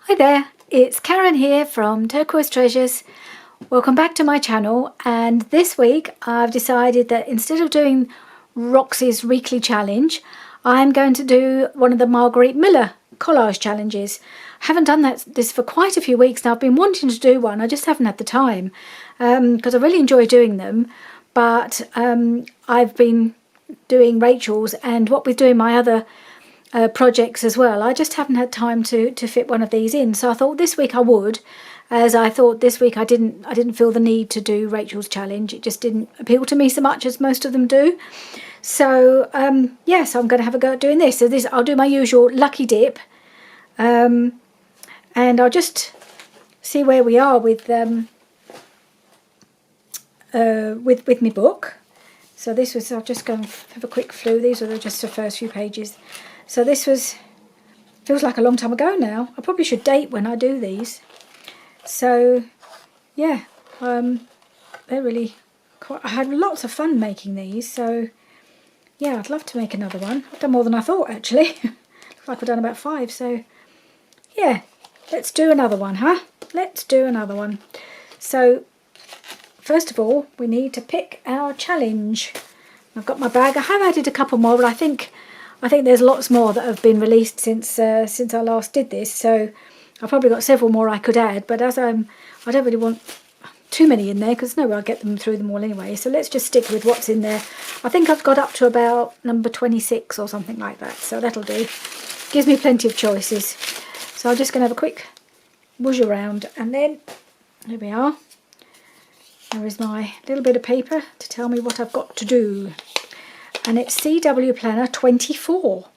Hi there, it's Karen here from Turquoise Treasures. Welcome back to my channel, and this week I've decided that instead of doing Roxy's weekly challenge, I'm going to do one of the Margarete Miller collage challenges. I haven't done this for quite a few weeks now. I've been wanting to do one, I just haven't had the time because I really enjoy doing them, but I've been doing Rachel's, and what with doing my other projects as well, I just haven't had time to fit one of these in. So I thought this week I would, as I thought this week I didn't feel the need to do Rachel's challenge. It just didn't appeal to me so much as most of them do. So yes, I'm going to have a go at doing this. So I'll do my usual lucky dip, and I'll just see where we are with my book. So this was, I'll just go and have a quick flew. These are just the first few pages. So this feels like a long time ago now. I probably should date when I do these. So yeah, they're really quite, I had lots of fun making these. So yeah, I'd love to make another one. I've done more than I thought, actually. Looks like I've done about 5. So yeah, let's do another one, huh? Let's do another one. So first of all, we need to pick our challenge. I've got my bag. I have added a couple more, but I think there's lots more that have been released since I last did this. So I've probably got several more I could add, but as I don't really want too many in there because no way I'll get them through them all anyway. So let's just stick with what's in there. I think I've got up to about number 26 or something like that. So that'll do. Gives me plenty of choices. So I'm just going to have a quick whoosh around, and then here we are. There is my little bit of paper to tell me what I've got to do. And it's CW Planner 24.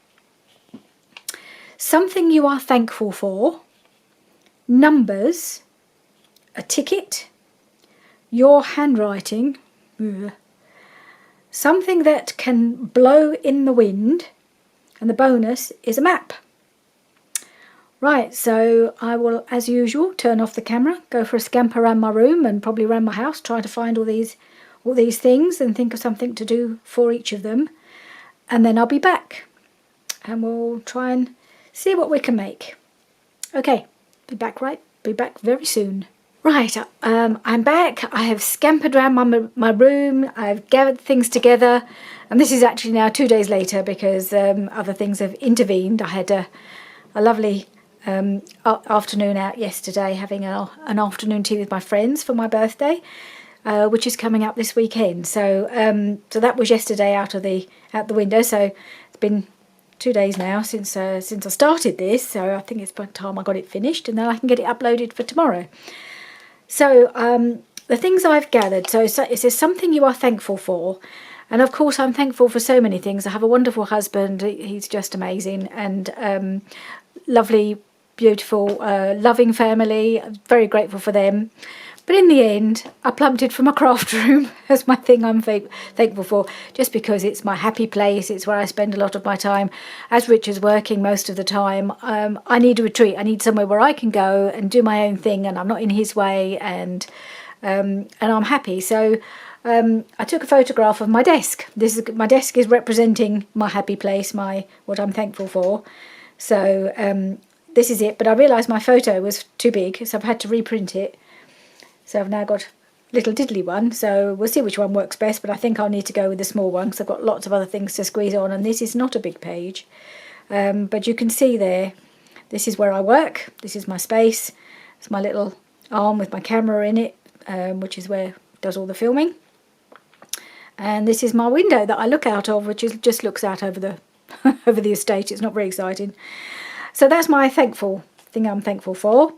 Something you are thankful for, numbers, a ticket, your handwriting, something that can blow in the wind, and the bonus is a map. Right, so I will, as usual, turn off the camera, go for a scamper around my room and probably around my house, try to find all these things and think of something to do for each of them. And then I'll be back and we'll try and see what we can make. Okay, be back very soon. Right, I'm back. I have scampered around my room. I've gathered things together, and this is actually now 2 days later because other things have intervened. I had a lovely afternoon out yesterday, having an afternoon tea with my friends for my birthday, which is coming up this weekend. So so that was yesterday out the window. So it's been 2 days now since I started this. So I think it's by the time I got it finished, and then I can get it uploaded for tomorrow. So the things I've gathered. So it says something you are thankful for. And of course, I'm thankful for so many things. I have a wonderful husband. He's just amazing, and lovely, beautiful, loving family. I'm very grateful for them. But in the end, I plumped it from a craft room as my thing I'm thankful for, just because it's my happy place. It's where I spend a lot of my time. As Richard's working most of the time, I need a retreat. I need somewhere where I can go and do my own thing, and I'm not in his way, and I'm happy. So I took a photograph of my desk. My desk is representing my happy place, what I'm thankful for. So this is it. But I realised my photo was too big, so I've had to reprint it. So I've now got a little diddly one, so we'll see which one works best, but I think I'll need to go with the small one because I've got lots of other things to squeeze on, and this is not a big page. But you can see there, this is where I work, this is my space, it's my little arm with my camera in it, which is where it does all the filming. And this is my window that I look out of, which just looks out over the over the estate. It's not very exciting. So that's my thing I'm thankful for.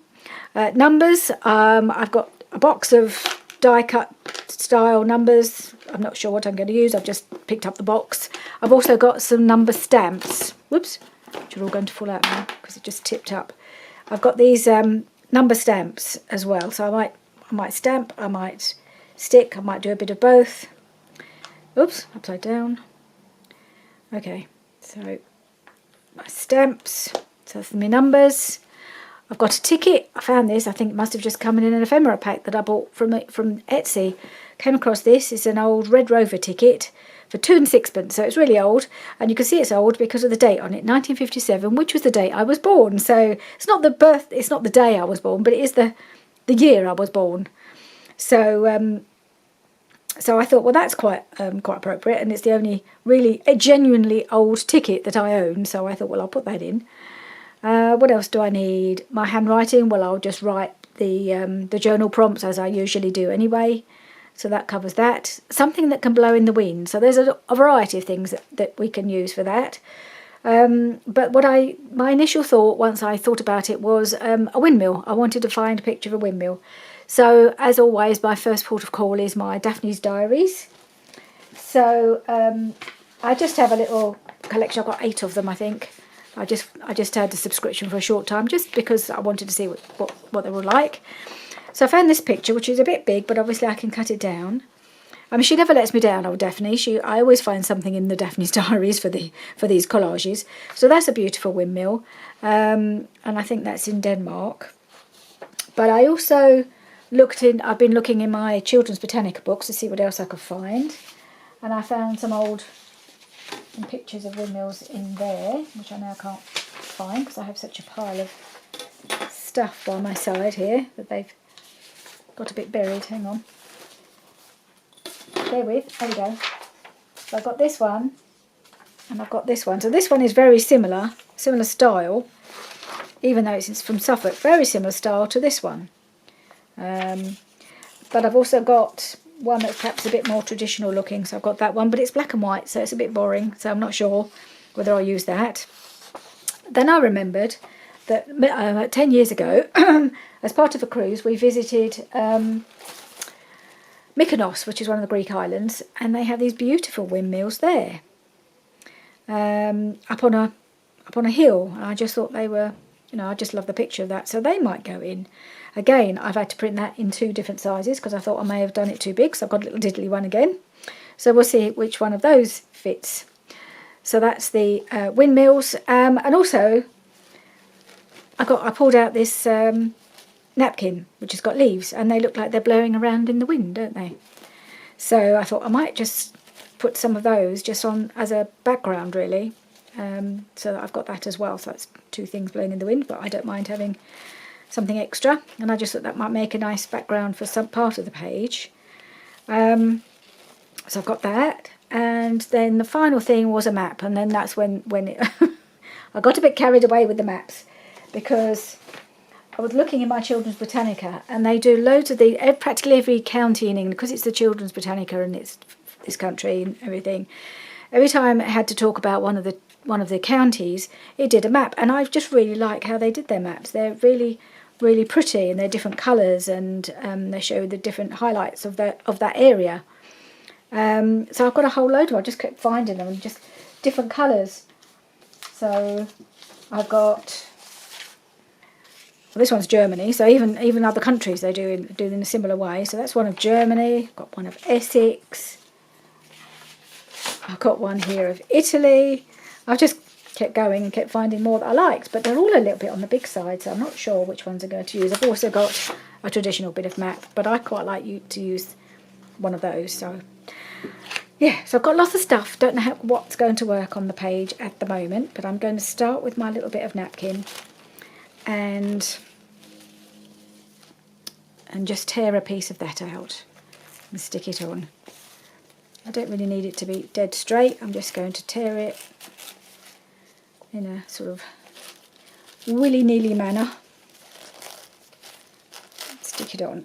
Numbers, I've got a box of die cut style numbers. I'm not sure what I'm going to use. I've just picked up the box. I've also got some number stamps. Whoops, which are all going to fall out now because it just tipped up. I've got these number stamps as well. So I might stamp, I might stick, I might do a bit of both. Oops, upside down. Okay, so my stamps, so that's my numbers. I've got a ticket. I found this. I think it must have just come in an ephemera pack that I bought from Etsy. Came across this. It's an old Red Rover ticket for 2 and sixpence. So it's really old, and you can see it's old because of the date on it, 1957, which was the date I was born. So it's not the day I was born, but it is the year I was born. So so I thought, well, that's quite appropriate, and it's the only really genuinely old ticket that I own. So I thought, well, I'll put that in. What else do I need? My handwriting. Well, I'll just write the journal prompts as I usually do anyway. So that covers that. Something that can blow in the wind. So there's a variety of things that we can use for that. But my initial thought, once I thought about it, was a windmill. I wanted to find a picture of a windmill. So, as always, my first port of call is my Daphne's Diaries. So, I just have a little collection. I've got 8 of them, I think. I just had a subscription for a short time, just because I wanted to see what they were like. So I found this picture, which is a bit big, but obviously I can cut it down. I mean, she never lets me down, old Daphne. I always find something in the Daphne's Diaries for these collages. So that's a beautiful windmill, and I think that's in Denmark. But I also I've been looking in my children's botanica books to see what else I could find, and I found some pictures of windmills in there, which I now can't find because I have such a pile of stuff by my side here that they've got a bit buried. Hang on. There we go. So I've got this one, and I've got this one. So this one is very similar style, even though it's from Suffolk. Very similar style to this one. But I've also got one that's perhaps a bit more traditional looking. So I've got that one, but it's black and white, so it's a bit boring. So I'm not sure whether I'll use that. Then I remembered that 10 years ago, as part of a cruise, we visited Mykonos, which is one of the Greek islands, and they have these beautiful windmills there, up on a hill. And I just thought they were, I just love the picture of that, so they might go in. Again, I've had to print that in 2 different sizes because I thought I may have done it too big, so I've got a little diddly one again. So we'll see which one of those fits. So that's the windmills, and also I pulled out this napkin which has got leaves, and they look like they're blowing around in the wind, don't they? So I thought I might just put some of those just on as a background, really, so that I've got that as well. So that's 2 things blowing in the wind, but I don't mind having something extra, and I just thought that might make a nice background for some part of the page. So I've got that, and then the final thing was a map, and then that's when I got a bit carried away with the maps, because I was looking in my children's botanica, and they do loads of practically every county in England, because it's the children's botanica and it's this country and everything. Every time it had to talk about one of the counties, it did a map, and I just really like how they did their maps. They're really, really pretty, and they're different colours, and they show the different highlights of that area. So I've got a whole load of them. I just kept finding them, and just different colours. So I've got. Well, this one's Germany, so even other countries they do in a similar way. So that's one of Germany. I've got one of Essex. I've got one here of Italy. I've just kept going and kept finding more that I liked, but they're all a little bit on the big side, so I'm not sure which ones I'm going to use. I've also got a traditional bit of map, but I quite like to use one of those. So yeah, so I've got lots of stuff. Don't know what's going to work on the page at the moment, but I'm going to start with my little bit of napkin and just tear a piece of that out and stick it on. I don't really need it to be dead straight. I'm just going to tear it in a sort of willy-nilly manner. Stick it on.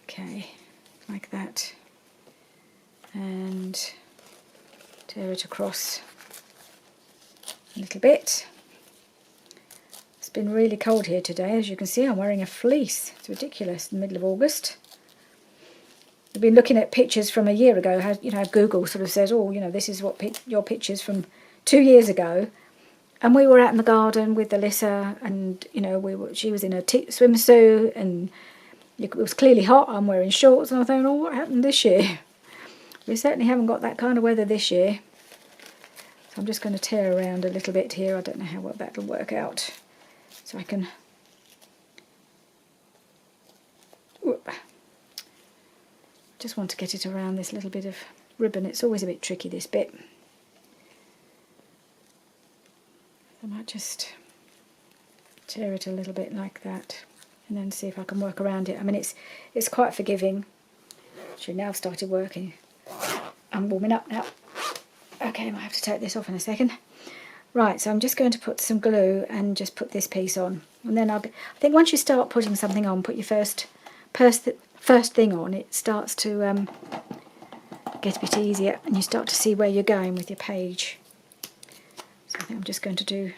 Okay, like that. And tear it across a little bit. It's been really cold here today. As you can see, I'm wearing a fleece. It's ridiculous in the middle of August. I've been looking at pictures from a year ago. How Google sort of says, oh, this is what your pictures from 2 years ago. And we were out in the garden with Alyssa, and she was in a swimsuit, and it was clearly hot. I'm wearing shorts, and I thought, oh, what happened this year? We certainly haven't got that kind of weather this year. So I'm just going to tear around a little bit here. I don't know how well that'll work out. So I can just want to get it around this little bit of ribbon. It's always a bit tricky, this bit. I might just tear it a little bit like that and then see if I can work around it. I mean, it's quite forgiving. Actually, now I've started working. I'm warming up now. Okay, I might have to take this off in a second. Right, so I'm just going to put some glue and just put this piece on. And then I think once you start putting something on, put your first thing on, it starts to get a bit easier and you start to see where you're going with your page. So I think I'm just going to do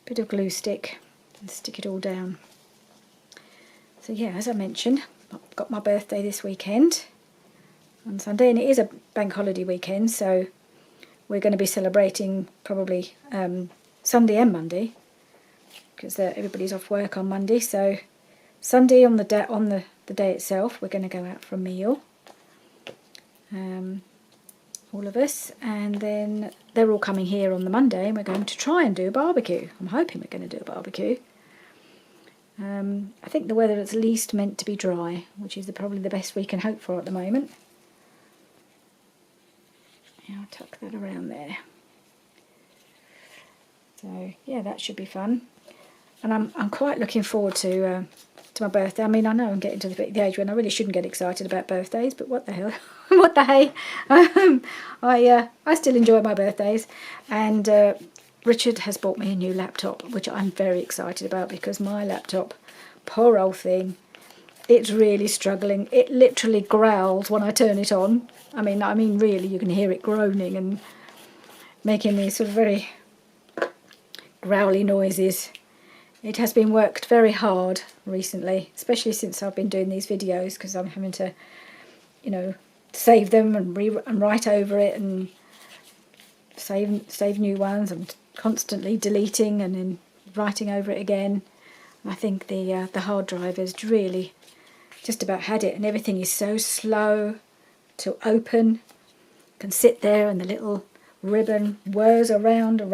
a bit of glue stick and stick it all down. So yeah, as I mentioned, I've got my birthday this weekend on Sunday, and it is a bank holiday weekend, so we're going to be celebrating probably Sunday and Monday, because everybody's off work on Monday. So Sunday on the day itself, we're going to go out for a meal, all of us, and then they're all coming here on the Monday, and we're going to try and do a barbecue. I'm hoping we're going to do a barbecue. I think the weather is at least meant to be dry, which is probably the best we can hope for at the moment. Yeah, I'll tuck that around there. So yeah, that should be fun, and I'm quite looking forward to my birthday. I mean, I know I'm getting to the age when I really shouldn't get excited about birthdays, but what the hell, what the hey? I still enjoy my birthdays, and Richard has bought me a new laptop, which I'm very excited about, because my laptop, poor old thing, it's really struggling. It literally growls when I turn it on. I mean really, you can hear it groaning and making these sort of very growly noises. It has been worked very hard recently, especially since I've been doing these videos, because I'm having to, you know, save them and write over it and save new ones. I'm constantly deleting and then writing over it again. I think the hard drive has really just about had it, and everything is so slow to open. You can sit there and the little ribbon whirs around, and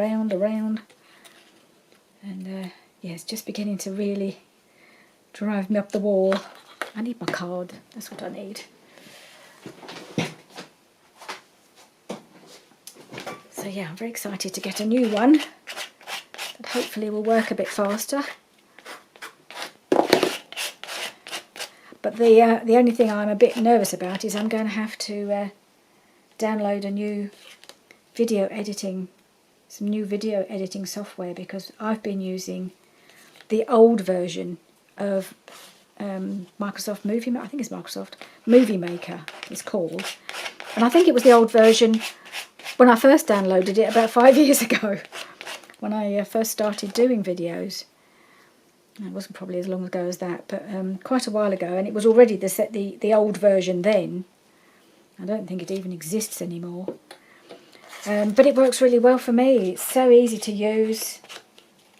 yeah, it's just beginning to really drive me up the wall. I need my card, that's what I need. So yeah, I'm very excited to get a new one that hopefully will work a bit faster. But the only thing I'm a bit nervous about is I'm going to have to download a new some new video editing software, because I've been using the old version of Microsoft Movie Maker. I think it's Microsoft Movie Maker it's called, and I think it was the old version when I first downloaded it about 5 years ago, when I first started doing videos. It wasn't probably as long ago as that, but quite a while ago, and it was already the old version then. I don't think it even exists anymore. But it works really well for me. It's so easy to use.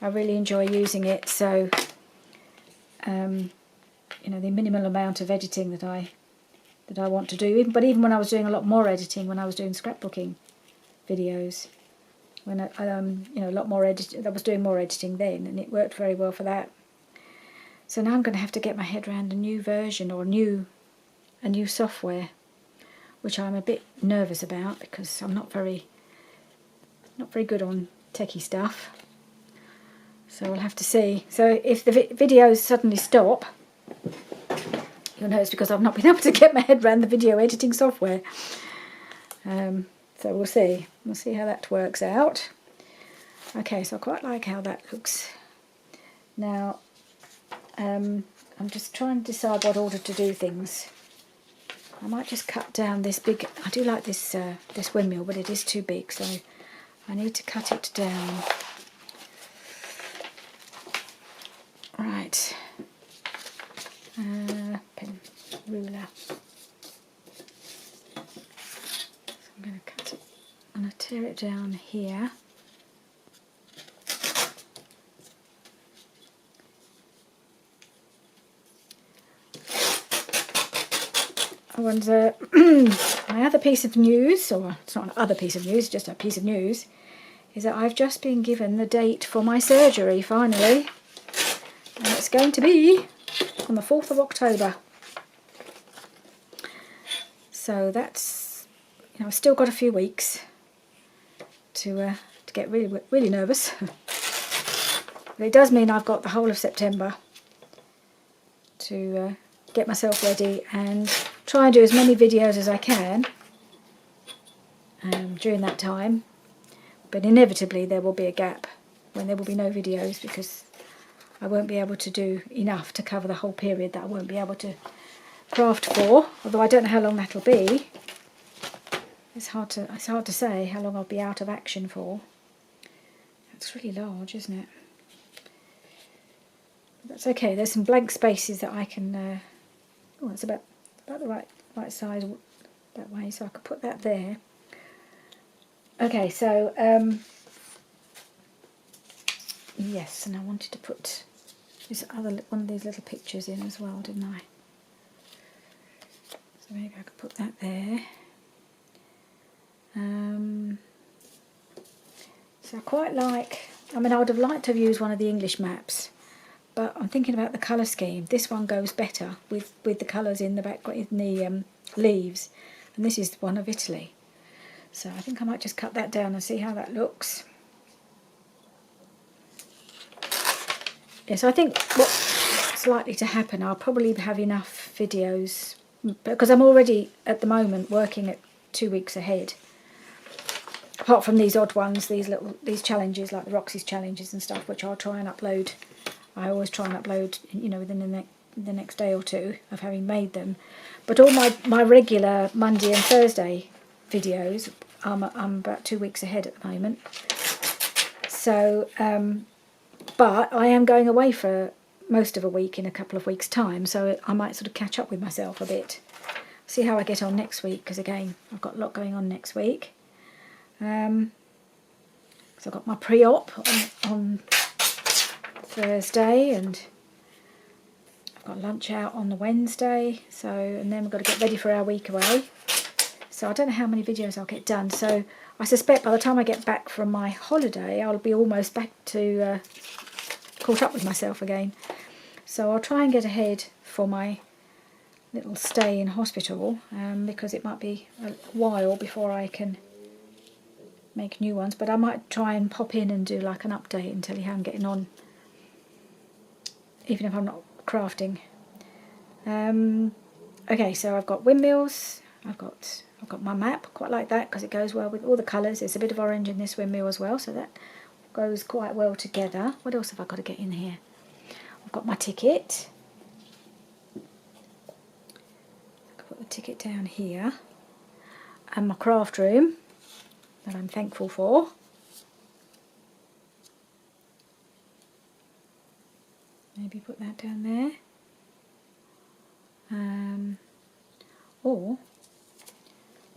I really enjoy using it. So, you know, the minimal amount of editing that I want to do. But even when I was doing a lot more editing, when I was doing scrapbooking videos, when you know, a lot more I was doing more editing then, and it worked very well for that. So now I'm going to have to get my head around a new version or a new software, which I'm a bit nervous about, because I'm not very good on techie stuff. So we'll have to see. So if the videos suddenly stop, you'll know it's because I've not been able to get my head around the video editing software. So we'll see. We'll see how that works out. Okay, so I quite like how that looks. Now, I'm just trying to decide what order to do things. I might just cut down this big. I do like this this windmill, but it is too big, so I need to cut it down. Right. Pen, ruler. So I'm going to cut it. I'm going to tear it down here. And my other piece of news, or it's not an other piece of news, just a piece of news, is that I've just been given the date for my surgery, finally. And it's going to be on the 4th of October. So that's, you know, I've still got a few weeks to get really nervous. But it does mean I've got the whole of September to get myself ready and try and do as many videos as I can during that time. But inevitably there will be a gap when there will be no videos, because I won't be able to do enough to cover the whole period that I won't be able to craft for, although I don't know how long that'll be. It's hard to say how long I'll be out of action for. It's really large, isn't it? But that's okay. There's some blank spaces that I can. Oh, it's about the right size that way, so I could put that there. Okay, so yes, and I wanted to put this other one of these little pictures in as well, didn't I? So maybe I could put that there. So I quite like, I mean, I would have liked to have used one of the English maps, but I'm thinking about the colour scheme. This one goes better with the colours in the background, in the leaves, and this is one of Italy. So I think I might just cut that down and see how that looks. Yes, I think what's likely to happen, I'll probably have enough videos, because I'm already at the moment working at 2 weeks ahead. Apart from these odd ones, these challenges like the Roxy's challenges and stuff, which I'll try and upload. I always try and upload, you know, within the next day or two of having made them. But all my regular Monday and Thursday videos, I'm about 2 weeks ahead at the moment. So, but I am going away for most of a week in a couple of weeks' time, so I might sort of catch up with myself a bit. See how I get on next week, because again, I've got a lot going on next week. So I've got my pre-op on Thursday, and I've got lunch out on the Wednesday, so, and then we've got to get ready for our week away. So I don't know how many videos I'll get done, so I suspect by the time I get back from my holiday I'll be almost back to caught up with myself again. So I'll try and get ahead for my little stay in hospital, because it might be a while before I can make new ones, but I might try and pop in and do like an update and tell you how I'm getting on, even if I'm not crafting. Okay, so I've got windmills, I've got my map, quite like that because it goes well with all the colours. There's a bit of orange in this windmill as well, so that goes quite well together. What else have I got to get in here? I've got my ticket. I can put the ticket down here, and my craft room that I'm thankful for. Maybe put that down there. Or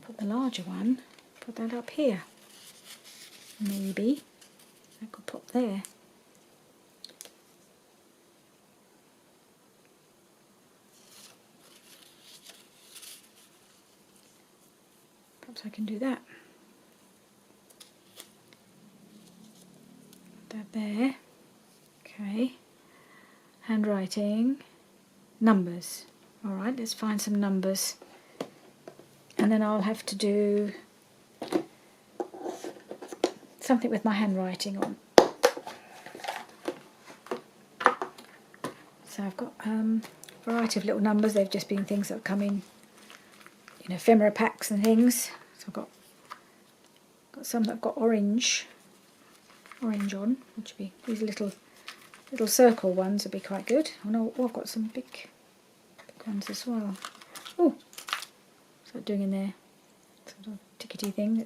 put the larger one, put that up here. Maybe I could put there. Perhaps I can do that. Put that there. Okay. Handwriting. Numbers. Alright, let's find some numbers. And then I'll have to do something with my handwriting on. So I've got a variety of little numbers. They've just been things that have come in, you know, ephemera packs and things. So I've got some that have got orange on, which would be these little circle ones would be quite good. Oh no, I've got some big ones as well. Oh, what's that doing in there? Sort of tickety thing.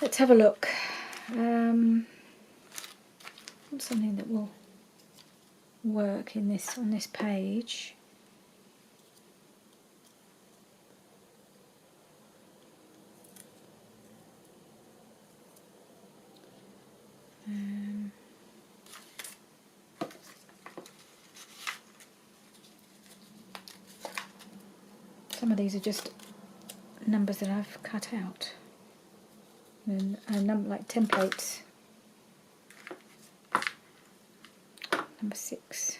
Let's have a look. What's something that will work in this on this page? Some of these are just numbers that I've cut out, and like templates. Number 6.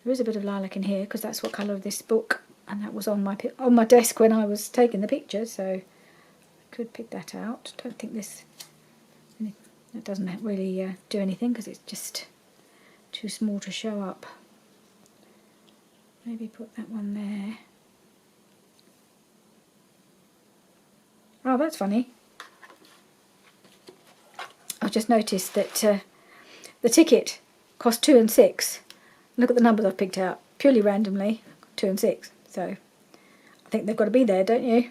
There is a bit of lilac in here because that's what colour of this book, and that was on my desk when I was taking the picture, so I could pick that out. Don't think it doesn't really do anything because it's just too small to show up. Maybe put that one there. Oh, that's funny. I've just noticed that the ticket cost 2 and 6. Look at the numbers I've picked out, purely randomly, 2 and 6. So I think they've got to be there, don't you?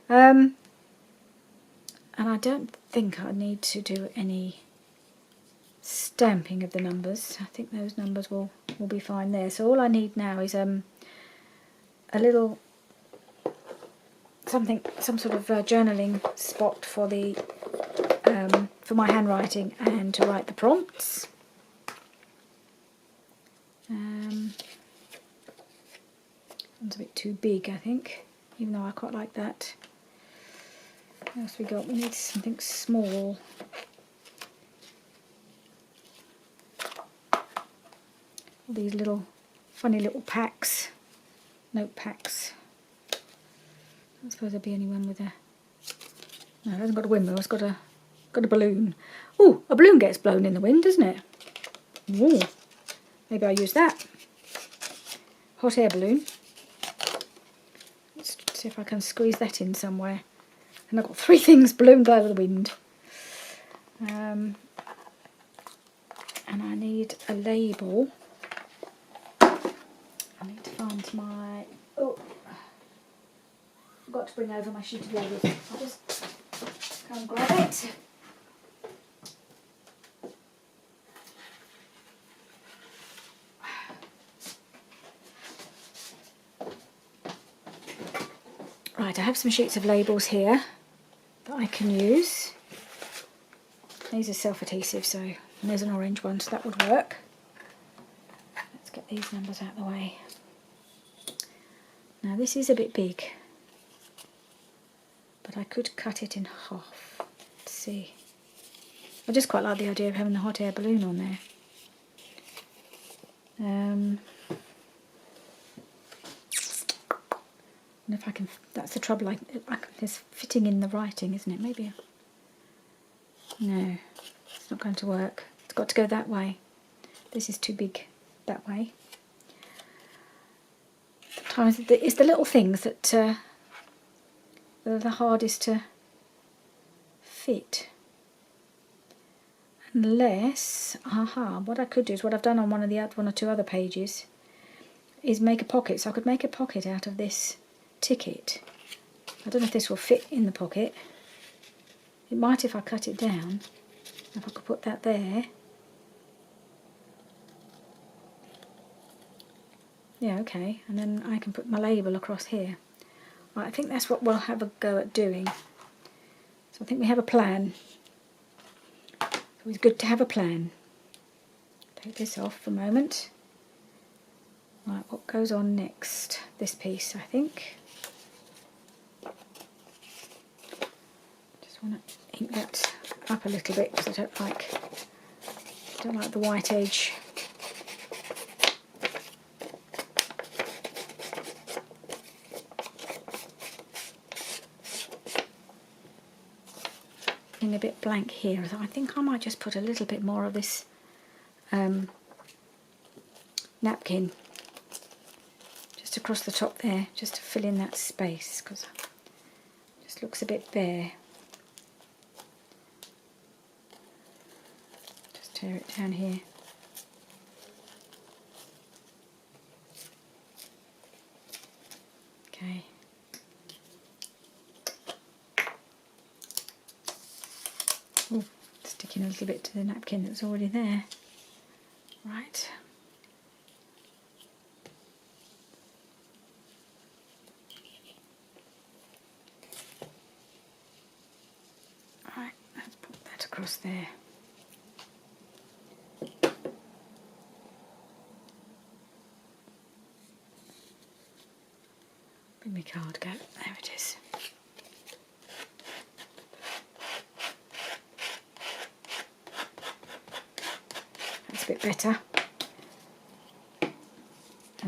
And I don't think I need to do any stamping of the numbers. I think those numbers will be fine there. So all I need now is a little some sort of journaling spot for the for my handwriting and to write the prompts. One's a bit too big, I think, even though I quite like that. What else we got? We need something small. All these little funny little packs, note packs. I don't suppose there'll be anyone with a... No, it hasn't got a windmill, it's got a balloon. Oh, a balloon gets blown in the wind, doesn't it? Ooh, maybe I'll use that. Hot air balloon. Let's see if I can squeeze that in somewhere. And I've got 3 things ballooned by the wind. And I need a label. I need to find my... Oh, forgot to bring over my sheet of labels. I'll just come and grab it. Right, I have some sheets of labels here that I can use. These are self-adhesive, so and there's an orange one, so that would work. Let's get these numbers out of the way. Now this is a bit big, but I could cut it in half. Let's see. I just quite like the idea of having the hot air balloon on there. And if I can, that's the trouble, it's fitting in the writing, isn't it? Maybe, no, it's not going to work. It's got to go that way. This is too big that way. Sometimes it's the little things that are the hardest to fit. Unless, what I could do is what I've done on one or two other pages is make a pocket. So I could make a pocket out of this ticket. I don't know if this will fit in the pocket. It might if I cut it down. If I could put that there. Yeah, okay. And then I can put my label across here. Right, I think that's what we'll have a go at doing. So I think we have a plan. It's always good to have a plan. Take this off for a moment. Right, what goes on next? This piece, I think. Just want to ink that up a little bit because I don't like the white edge. A bit blank here, so I think I might just put a little bit more of this napkin just across the top there, just to fill in that space, because it just looks a bit bare. Just tear it down here. Okay. Ooh, sticking a little bit to the napkin that's already there. Right. Right, let's put that across there. Bring my card go. There it is. That's a bit better.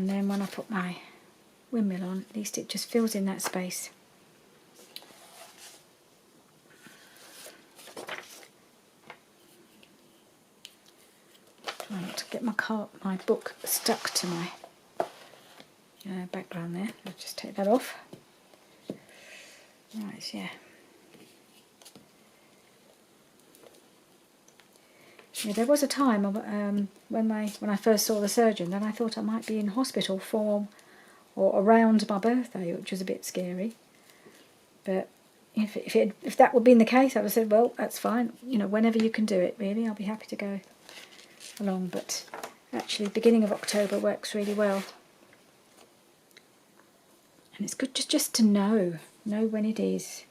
And then when I put my windmill on, at least it just fills in that space. Try not to get my book stuck to my background there. I'll just take that off. Right, yeah. Yeah, there was a time when I first saw the surgeon that I thought I might be in hospital for or around my birthday, which was a bit scary. But if that would have been the case, I would have said, well, that's fine. You know, whenever you can do it, really, I'll be happy to go along. But actually, the beginning of October works really well, and it's good just to know when it is.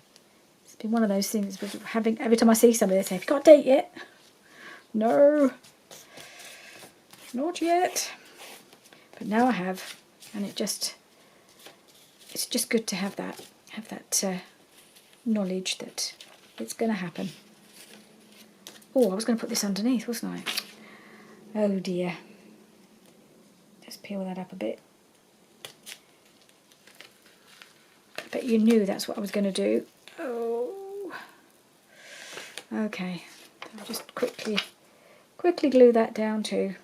It's been one of those things with having every time I see somebody, they say, "Have you got a date yet?" No, not yet. But now I have, and it's just good to have that knowledge that it's going to happen. Oh, I was going to put this underneath, wasn't I? Oh dear. Just peel that up a bit. I bet you knew that's what I was going to do. Oh. Okay. I'll just quickly glue that down too.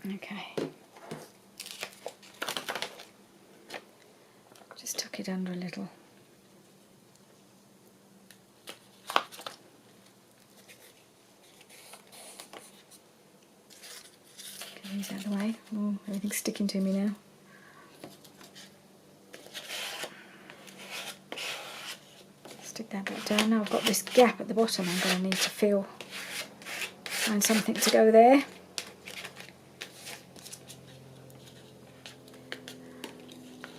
Okay. Just tuck it under a little. Get these out of the way. Oh, everything's sticking to me now. Stick that back down. Now I've got this gap at the bottom. I'm going to need to find something to go there.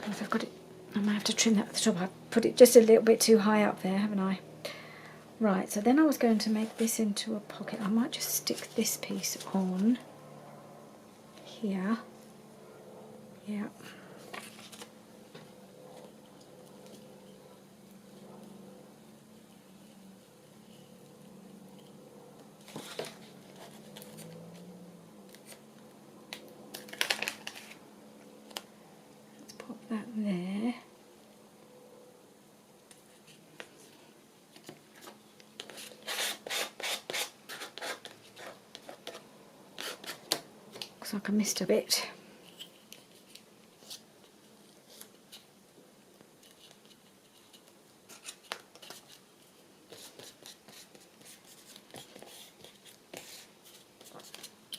I've got it. I might have to trim that at the top. I put it just a little bit too high up there, haven't I? Right, so then I was going to make this into a pocket. I might just stick this piece on here. Yeah. Let's pop that there. Looks like I missed a bit.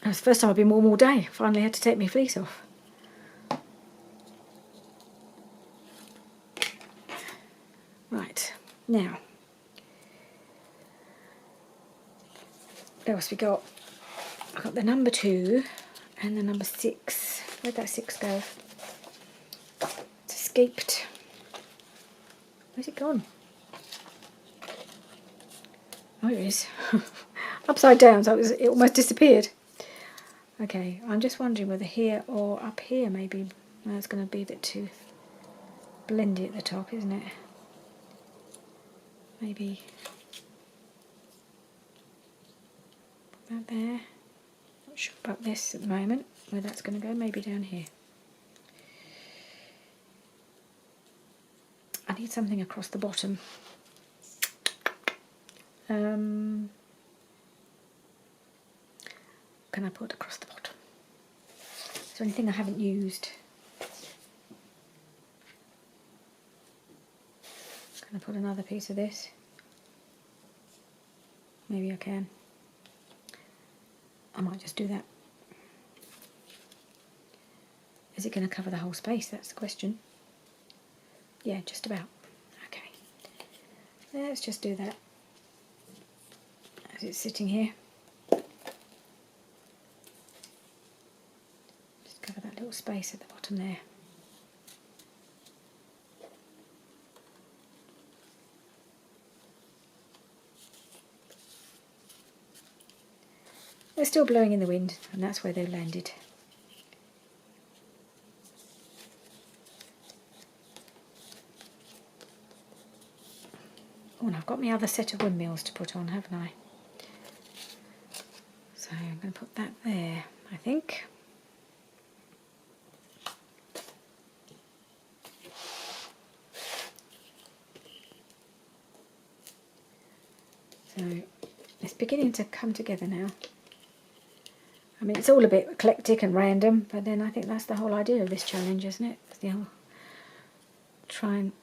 It was the first time I've been warm all day. Finally had to take my fleece off. Right, now, what else we got? I've got the number 2 and the number 6. Where'd that 6 go? It's escaped. Where's it gone? Oh, it is. Upside down, so it almost disappeared. Okay, I'm just wondering whether here or up here maybe. No, it's going to be a bit too blendy at the top, isn't it? Maybe put that there. Not sure about this at the moment, where that's going to go. Maybe down here. I need something across the bottom. Can I put across the bottom? Is there anything I haven't used? Can I put another piece of this? Maybe I can. I might just do that. Is it going to cover the whole space? That's the question. Yeah, just about. Okay. Let's just do that. As it's sitting here. Just cover that little space at the bottom there. They're still blowing in the wind, and that's where they've landed. Oh, and I've got my other set of windmills to put on, haven't I? So I'm going to put that there, I think. So it's beginning to come together now. I mean, it's all a bit eclectic and random, but then I think that's the whole idea of this challenge, isn't it? The whole try and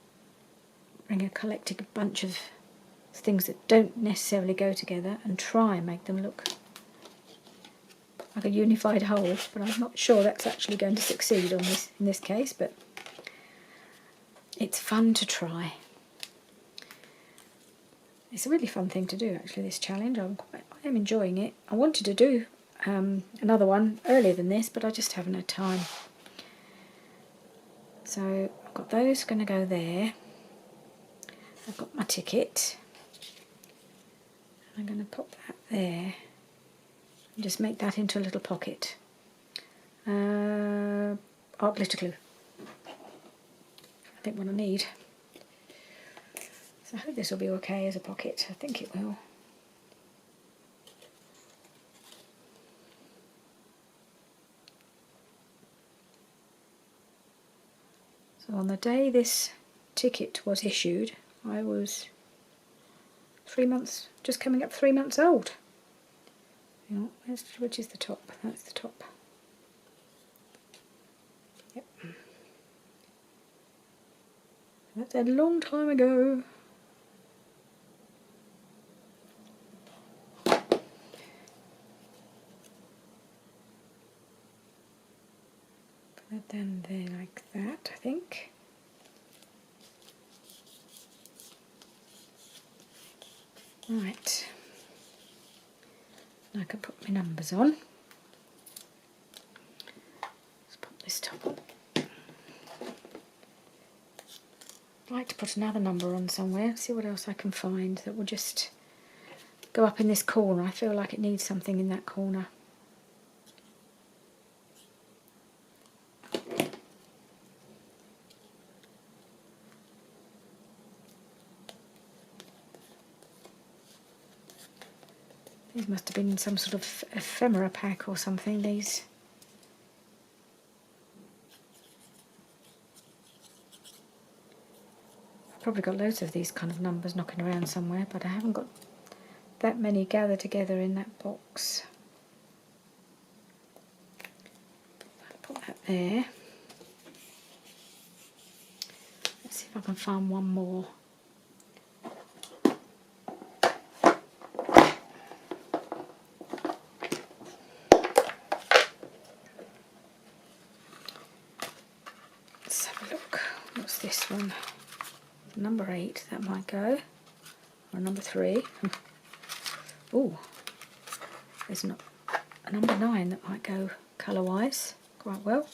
bring a collected bunch of things that don't necessarily go together and try and make them look like a unified whole, but I'm not sure that's actually going to succeed on this in this case, but it's fun to try. It's a really fun thing to do, actually, this challenge. I am enjoying it. I wanted to do another one earlier than this, but I just haven't had time. So I've got those going to go there. I've got my ticket. I'm going to pop that there and just make that into a little pocket. Art glitter glue. I think what I need. So I hope this will be okay as a pocket. I think it will. So on the day this ticket was issued, I was 3 months, just coming up 3 months old. You know, which is the top? That's the top. Yep. That's a long time ago. Put that down there like that, I think. Right. I can put my numbers on. Let's pop this top on. I'd like to put another number on somewhere, see what else I can find that will just go up in this corner. I feel like it needs something in that corner. These must have been some sort of ephemera pack or something, these. I've probably got loads of these kind of numbers knocking around somewhere, but I haven't got that many gathered together in that box. I'll put that there. Let's see if I can find one more. What's this one? Number 8, that might go. Or number 3. Oh, there's not a number 9 that might go colour-wise quite well.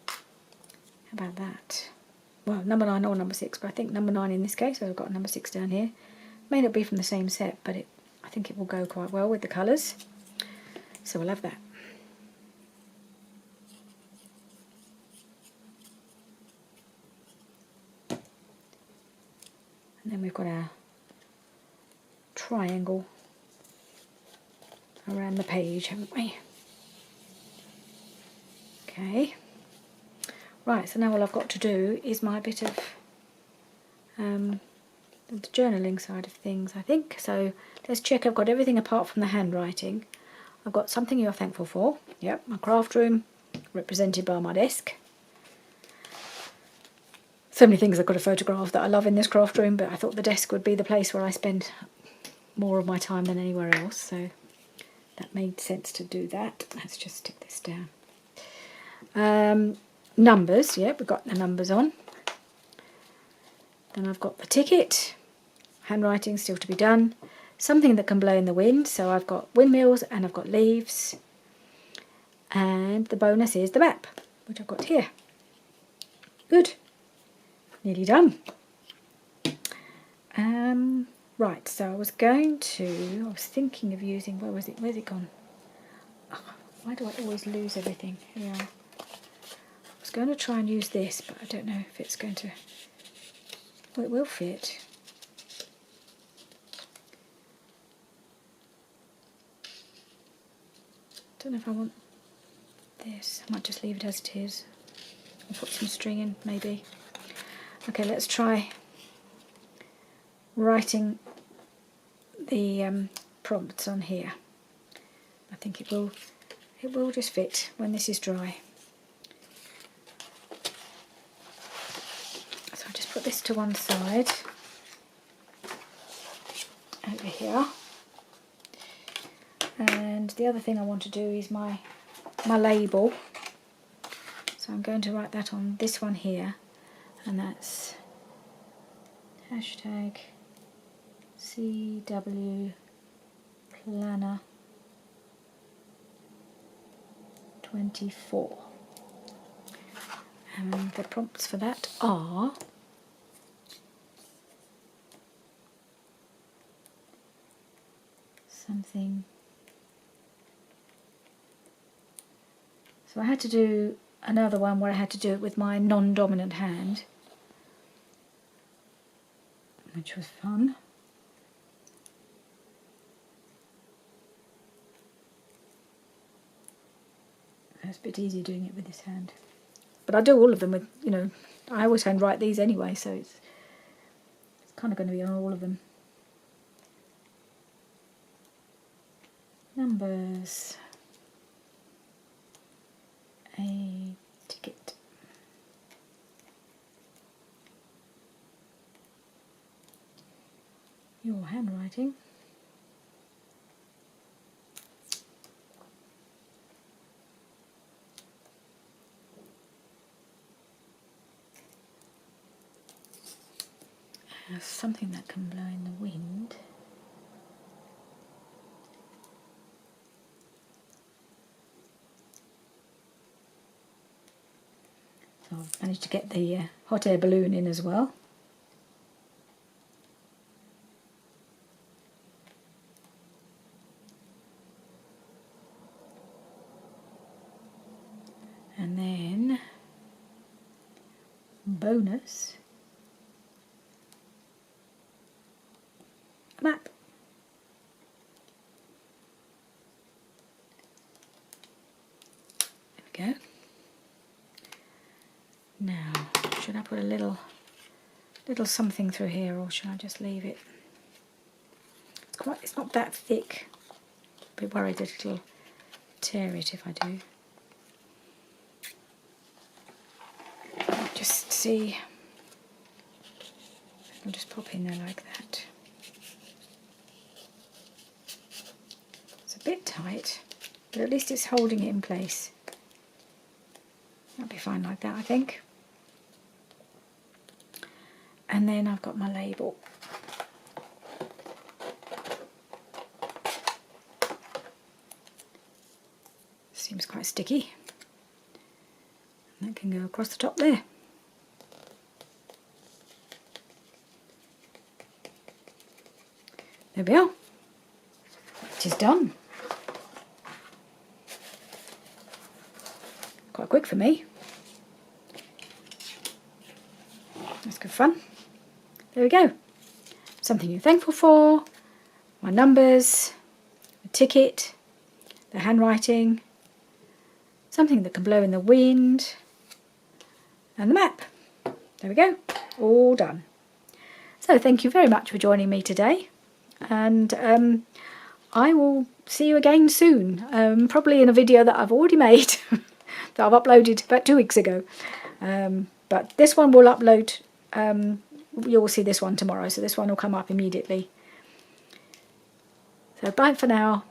How about that? Well, number 9 or number 6, but I think number 9 in this case, so I've got number 6 down here. May not be from the same set, but I think it will go quite well with the colours. So we'll have that. And then we've got our triangle around the page, haven't we? Okay. Right, so now all I've got to do is my bit of the journaling side of things, I think. So let's check I've got everything apart from the handwriting. I've got something you're thankful for. Yep, my craft room, represented by my desk. So many things I've got a photograph that I love in this craft room, but I thought the desk would be the place where I spend more of my time than anywhere else, so that made sense to do that. Let's just stick this down. Numbers, yeah, we've got the numbers on. Then I've got the ticket, handwriting still to be done, something that can blow in the wind, so I've got windmills and I've got leaves, and the bonus is the map, which I've got here. Good. Nearly done. Right, so I was thinking of using, where was it? Where's it gone? Oh, why do I always lose everything? Here we are. I was going to try and use this, but I don't know if it's going to, well, it will fit. don't know if I want this. I might just leave it as it is. I'll put some string in, maybe. Okay, let's try writing the prompts on here. I think it will just fit when this is dry. So I'll just put this to one side over here. And the other thing I want to do is my label. So I'm going to write that on this one here, and that's hashtag CW Planner 24. And the prompts for that are something. So I had to do another one where I had to do it with my non-dominant hand, which was fun. It's a bit easier doing it with this hand. But I do all of them with, you know, I always hand write these anyway, so it's kind of going to be on all of them. Numbers. A ticket. Your handwriting. Something that can blow in the wind. So I've managed to get the hot air balloon in as well. And then bonus, a map. There we go. Now, should I put a little something through here, or should I just leave it? It's not that thick. I'll be worried that it'll tear it if I do. Just see. I'll just pop in there like that. It's a bit tight, but at least it's holding it in place. That'll be fine like that, I think. And then I've got my label. Seems quite sticky. And that can go across the top there. There we are. It is done. Quite quick for me. That's good fun. There we go. Something you're thankful for, my numbers, the ticket, the handwriting, something that can blow in the wind, and the map. There we go. All done. So thank you very much for joining me today. And I will see you again soon, probably in a video that I've already made that I've uploaded about 2 weeks ago, but this one will upload, you'll see this one tomorrow, so this one will come up immediately. So bye for now.